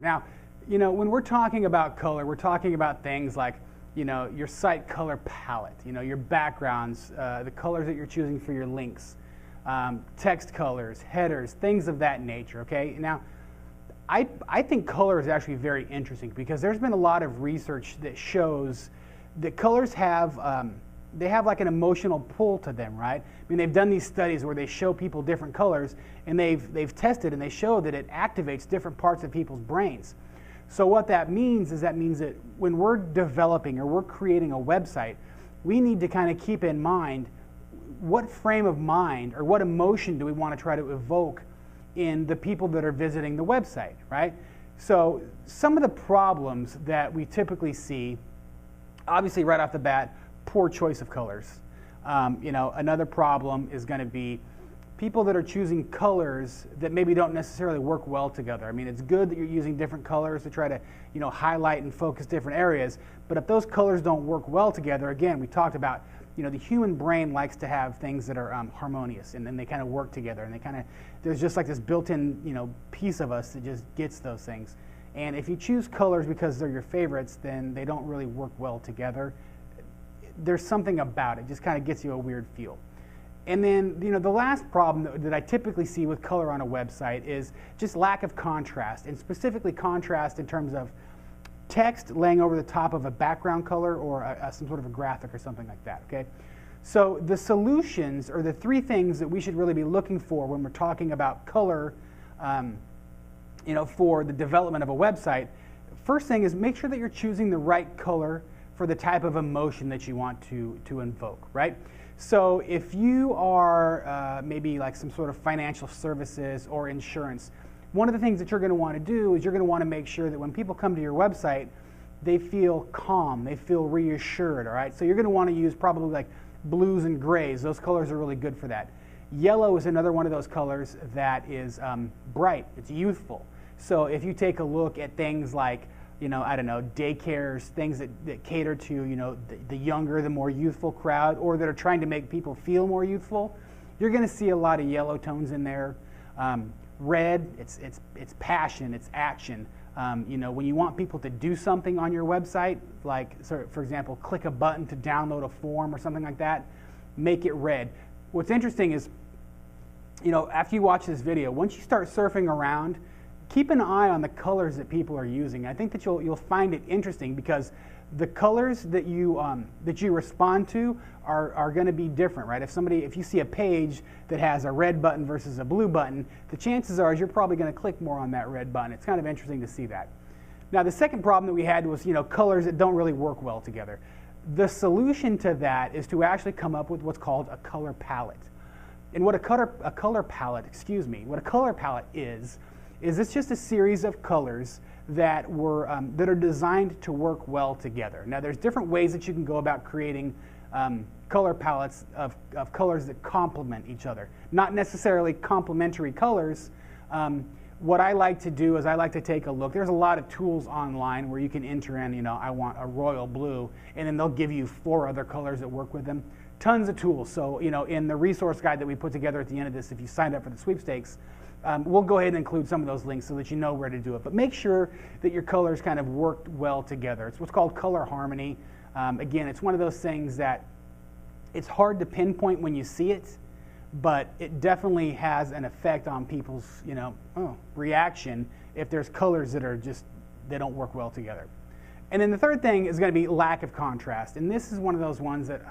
Now, when we're talking about color, we're talking about things like, your site color palette, your backgrounds, the colors that you're choosing for your links, text colors, headers, things of that nature, okay? Now, I think color is actually very interesting because there's been a lot of research that shows that colors have, they have like an emotional pull to them, right? I mean, they've done these studies where they show people different colors, and they've tested and they show that it activates different parts of people's brains. So what that means is that when we're developing or we're creating a website, we need to kind of keep in mind what frame of mind or what emotion do we want to try to evoke in the people that are visiting the website, right? So some of the problems that we typically see, obviously right off the bat, poor choice of colors. Another problem is going to be people that are choosing colors that maybe don't necessarily work well together. I mean, it's good that you're using different colors to try to, highlight and focus different areas, but if those colors don't work well together, again, we talked about, the human brain likes to have things that are harmonious, and then they kind of work together, and there's just like this built-in, piece of us that just gets those things. And if you choose colors because they're your favorites, then they don't really work well together. There's something about it, just kind of gets you a weird feel. And then, the last problem that I typically see with color on a website is just lack of contrast, and specifically contrast in terms of text laying over the top of a background color or some sort of a graphic or something like that, okay? So the solutions, or the three things that we should really be looking for when we're talking about color, for the development of a website, first thing is make sure that you're choosing the right color for the type of emotion that you want to invoke, right? So if you are maybe like some sort of financial services or insurance, one of the things that you're going to want to do is you're going to want to make sure that when people come to your website, they feel calm, they feel reassured, all right? So you're going to want to use probably like blues and grays. Those colors are really good for that. Yellow is another one of those colors that is bright, it's youthful. So if you take a look at things like, I don't know, daycares, things that cater to, the younger, the more youthful crowd, or that are trying to make people feel more youthful, you're going to see a lot of yellow tones in there. Red, it's passion, it's action. When you want people to do something on your website, like, for example, click a button to download a form or something like that, make it red. What's interesting is, after you watch this video, once you start surfing around, keep an eye on the colors that people are using. I think that you'll find it interesting because the colors that you respond to are going to be different, right? If you see a page that has a red button versus a blue button, the chances are you're probably going to click more on that red button. It's kind of interesting to see that. Now, the second problem that we had was colors that don't really work well together. The solution to that is to actually come up with what's called a color palette. And what a color palette is it's just a series of colors that are designed to work well together. Now, there's different ways that you can go about creating color palettes of colors that complement each other. Not necessarily complementary colors. What I like to do is I like to take a look. There's a lot of tools online where you can enter in, I want a royal blue, and then they'll give you 4 other colors that work with them. Tons of tools. So, in the resource guide that we put together at the end of this, if you signed up for the sweepstakes, we'll go ahead and include some of those links so that you know where to do it. But make sure that your colors kind of worked well together. It's what's called color harmony. Again, it's one of those things that it's hard to pinpoint when you see it, but it definitely has an effect on people's, reaction if there's colors that they don't work well together. And then the third thing is going to be lack of contrast. And this is one of those ones that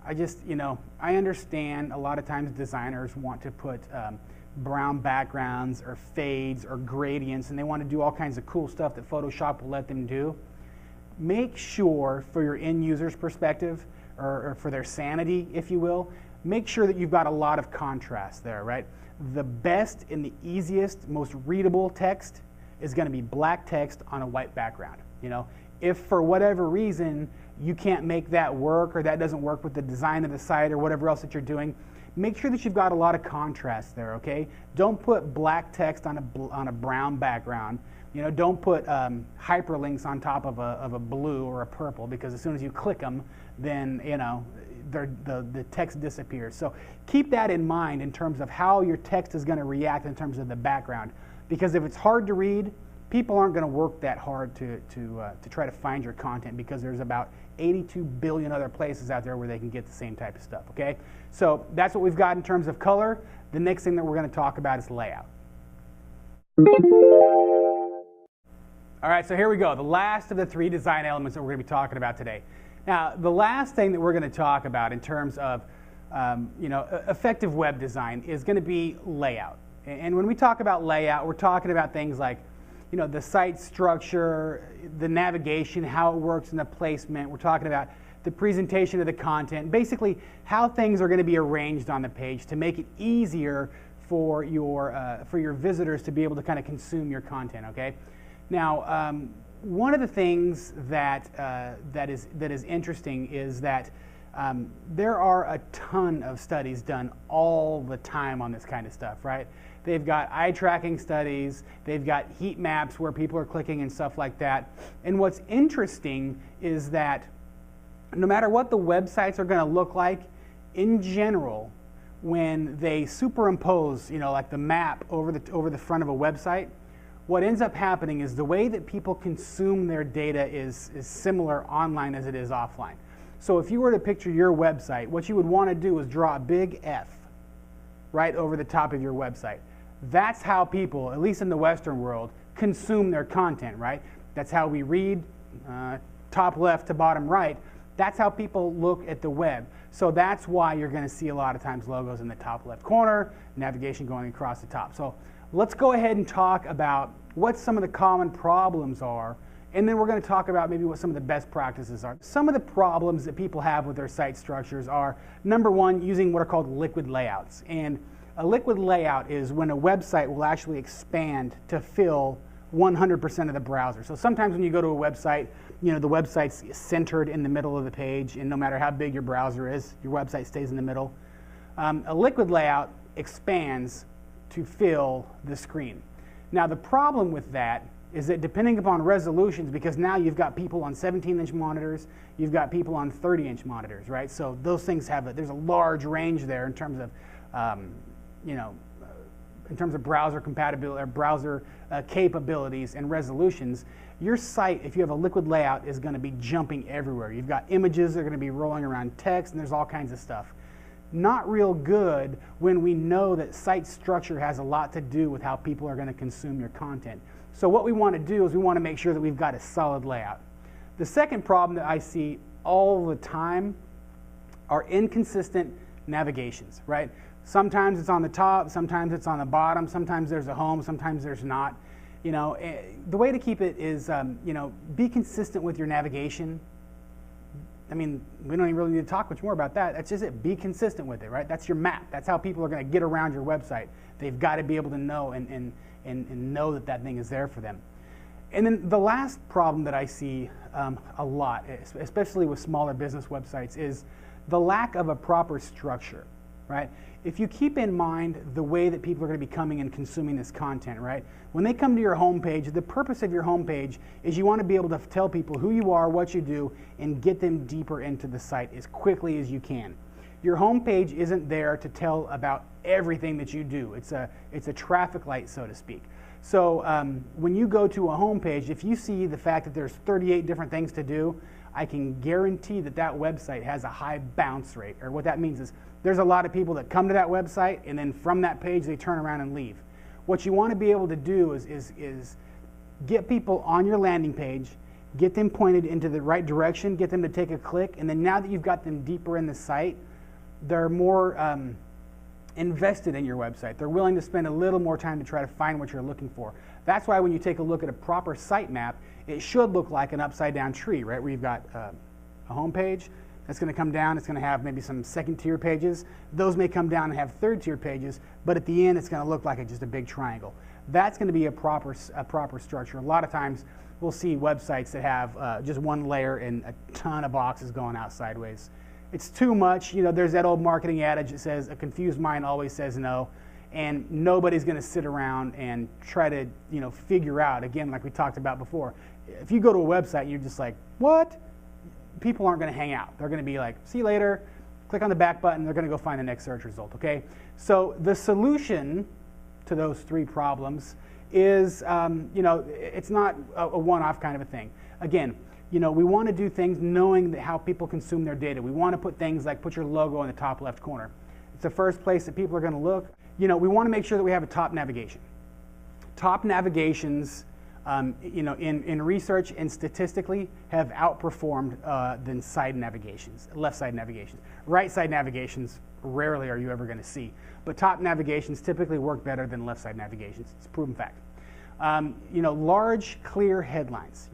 I understand a lot of times designers want to put brown backgrounds or fades or gradients, and they want to do all kinds of cool stuff that Photoshop will let them do. Make sure, for your end user's perspective, or for their sanity, if you will, make sure that you've got a lot of contrast there, right? The best and the easiest, most readable text is going to be black text on a white background. If for whatever reason you can't make that work, or that doesn't work with the design of the site or whatever else that you're doing, make sure that you've got a lot of contrast there, okay? Don't put black text on a brown background. Don't put hyperlinks on top of a blue or a purple, because as soon as you click them, then the text disappears. So keep that in mind in terms of how your text is going to react in terms of the background. Because if it's hard to read, people aren't going to work that hard to try to find your content, because there's about 82 billion other places out there where they can get the same type of stuff, okay? So that's what we've got in terms of color. The next thing that we're going to talk about is layout. All right, so here we go. The last of the 3 design elements that we're going to be talking about today. Now, the last thing that we're going to talk about in terms of effective web design is going to be layout. And when we talk about layout, we're talking about things like, the site structure, the navigation, how it works in the placement. We're talking about the presentation of the content, basically how things are going to be arranged on the page to make it easier for your visitors to be able to kind of consume your content, okay? Now, one of the things that is interesting is that there are a ton of studies done all the time on this kind of stuff, right? They've got eye tracking studies, they've got heat maps where people are clicking and stuff like that. And what's interesting is that no matter what the websites are going to look like, in general, when they superimpose, like the map over the front of a website, what ends up happening is the way that people consume their data is similar online as it is offline. So if you were to picture your website, what you would want to do is draw a big F right over the top of your website. That's how people, at least in the Western world, consume their content, right? That's how we read, top left to bottom right. That's how people look at the web. So that's why you're going to see a lot of times logos in the top left corner, navigation going across the top. So let's go ahead and talk about what some of the common problems are, and then we're going to talk about maybe what some of the best practices are. Some of the problems that people have with their site structures are, number one, using what are called liquid layouts. And a liquid layout is when a website will actually expand to fill 100% of the browser. So sometimes when you go to a website, the website's centered in the middle of the page, and no matter how big your browser is, your website stays in the middle. A liquid layout expands to fill the screen. Now the problem with that is that depending upon resolutions, because now you've got people on 17-inch monitors, you've got people on 30-inch monitors, right? So those things there's a large range there in terms of, in terms of browser compatibility or browser capabilities and resolutions. Your site, if you have a liquid layout, is going to be jumping everywhere. You've got images that are going to be rolling around text, and there's all kinds of stuff. Not real good when we know that site structure has a lot to do with how people are going to consume your content. So what we want to do is we want to make sure that we've got a solid layout. The second problem that I see all the time are inconsistent navigations, right? Sometimes it's on the top, sometimes it's on the bottom, sometimes there's a home, sometimes there's not. The way to keep it is, be consistent with your navigation. I mean, we don't even really need to talk much more about that. That's just it. Be consistent with it, right? That's your map. That's how people are going to get around your website. They've got to be able to know and know that that thing is there for them. And then the last problem that I see a lot, especially with smaller business websites, is the lack of a proper structure, right? If you keep in mind the way that people are going to be coming and consuming this content, right? When they come to your homepage, the purpose of your homepage is you want to be able to tell people who you are, what you do, and get them deeper into the site as quickly as you can. Your homepage isn't there to tell about everything that you do. It's a traffic light, so to speak. So when you go to a homepage, if you see the fact that there's 38 different things to do, I can guarantee that that website has a high bounce rate. Or what that means is there's a lot of people that come to that website, and then from that page they turn around and leave. What you want to be able to do is get people on your landing page, get them pointed into the right direction, get them to take a click, and then now that you've got them deeper in the site, they're more invested in your website. They're willing to spend a little more time to try to find what you're looking for. That's why when you take a look at a proper sitemap, it should look like an upside down tree, right? Where you've got a home page that's going to come down. It's going to have maybe some second tier pages. Those may come down and have third tier pages, but at the end it's going to look like just a big triangle. That's going to be a proper structure. A lot of times we'll see websites that have just one layer and a ton of boxes going out sideways. It's too much. There's that old marketing adage that says a confused mind always says no, and nobody's going to sit around and try to figure out, again, like we talked about before. If you go to a website and you're just like, what? People aren't going to hang out. They're going to be like, see you later, click on the back button, they're going to go find the next search result, okay? So the solution to those 3 problems is, it's not a one-off kind of a thing. Again, we want to do things knowing how people consume their data. We want to put things like put your logo in the top left corner. It's the first place that people are going to look. We want to make sure that we have a top navigation. Top navigations, in research and statistically have outperformed than side navigations, left side navigations. Right side navigations, rarely are you ever going to see. But top navigations typically work better than left side navigations. It's a proven fact. Large, clear headlines.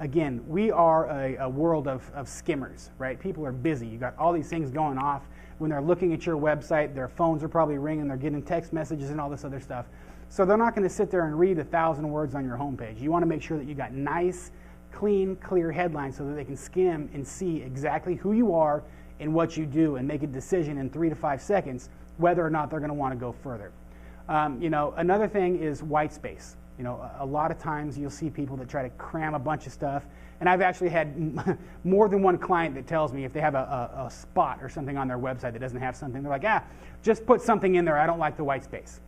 Again, we are a world of skimmers, right? People are busy. You got all these things going off. When they're looking at your website, their phones are probably ringing, they're getting text messages and all this other stuff. So they're not going to sit there and read 1,000 words on your homepage. You want to make sure that you got nice, clean, clear headlines so that they can skim and see exactly who you are and what you do and make a decision in 3 to 5 seconds whether or not they're going to want to go further. Another thing is white space. A lot of times you'll see people that try to cram a bunch of stuff, and I've actually had more than one client that tells me if they have a spot or something on their website that doesn't have something, they're like, just put something in there, I don't like the white space.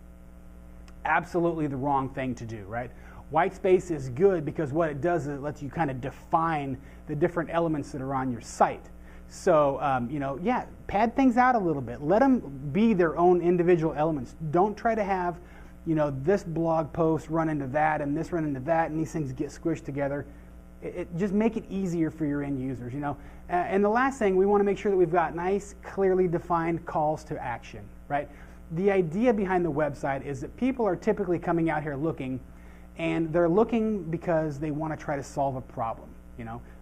Absolutely the wrong thing to do, right? White space is good because what it does is it lets you kind of define the different elements that are on your site. So, pad things out a little bit. Let them be their own individual elements. Don't try to have this blog post run into that and this run into that and these things get squished together. Just make it easier for your end users, And the last thing, we want to make sure that we've got nice, clearly defined calls to action, right? The idea behind the website is that people are typically coming out here looking, and they're looking because they want to try to solve a problem,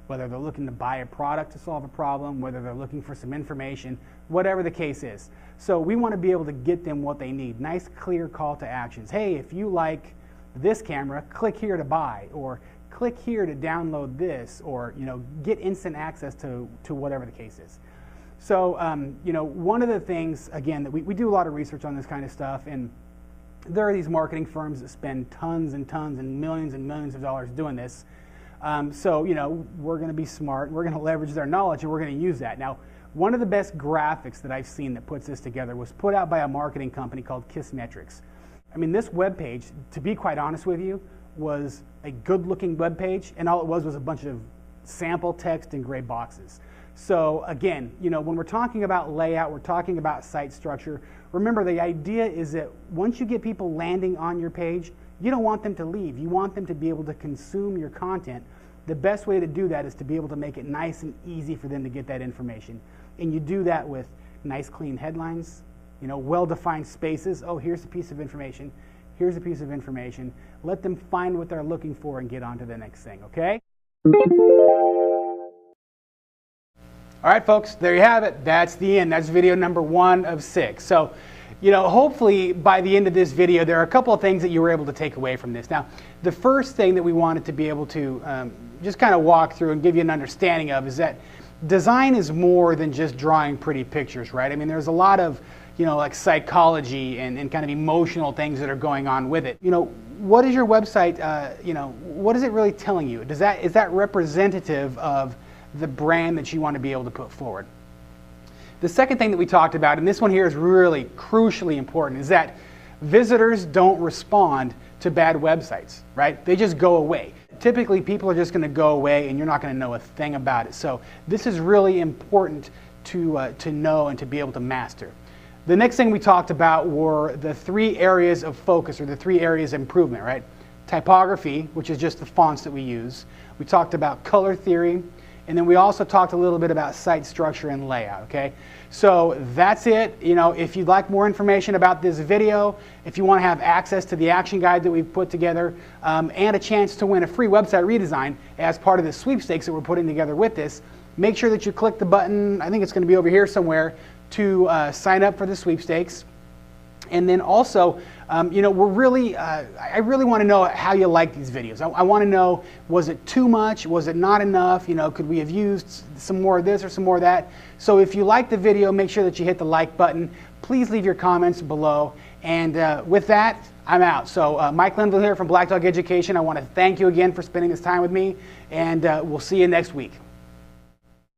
whether they're looking to buy a product to solve a problem, whether they're looking for some information, whatever the case is. So we want to be able to get them what they need. Nice, clear call to actions. Hey, if you like this camera, click here to buy, or click here to download this, or get instant access to whatever the case is. So one of the things, again, that we do a lot of research on this kind of stuff, and there are these marketing firms that spend tons and tons and millions of dollars doing this. So we're going to be smart, we're going to leverage their knowledge, and we're going to use that. Now, one of the best graphics that I've seen that puts this together was put out by a marketing company called Kissmetrics. I mean, this web page, to be quite honest with you, was a good-looking web page, and all it was a bunch of sample text in gray boxes. So again, when we're talking about layout, we're talking about site structure, remember the idea is that once you get people landing on your page, you don't want them to leave. You want them to be able to consume your content. The best way to do that is to be able to make it nice and easy for them to get that information. And you do that with nice, clean headlines, well-defined spaces. Oh, here's a piece of information. Here's a piece of information. Let them find what they're looking for and get on to the next thing, okay? All right, folks, there you have it. That's the end. That's video number 1 of 6. So, hopefully by the end of this video, there are a couple of things that you were able to take away from this. Now, the first thing that we wanted to be able to just kind of walk through and give you an understanding of is that design is more than just drawing pretty pictures, right? I mean, there's a lot of, like psychology and kind of emotional things that are going on with it. What is your website, what is it really telling you? Is that representative of the brand that you want to be able to put forward? The second thing that we talked about, and this one here is really crucially important, is that visitors don't respond to bad websites, right? They just go away. Typically, people are just going to go away and you're not going to know a thing about it. So this is really important to know and to be able to master. The next thing we talked about were the 3 areas of focus, or the 3 areas of improvement, right? Typography, which is just the fonts that we use. We talked about color theory. And then we also talked a little bit about site structure and layout, okay? So that's it. If you'd like more information about this video, if you want to have access to the action guide that we've put together, and a chance to win a free website redesign as part of the sweepstakes that we're putting together with this, make sure that you click the button, I think it's going to be over here somewhere, to sign up for the sweepstakes. And then also, I really want to know how you like these videos. I want to know, was it too much? Was it not enough? Could we have used some more of this or some more of that? So if you like the video, make sure that you hit the like button. Please leave your comments below. And with that, I'm out. So Mike Linville here from Black Dog Education. I want to thank you again for spending this time with me, and we'll see you next week.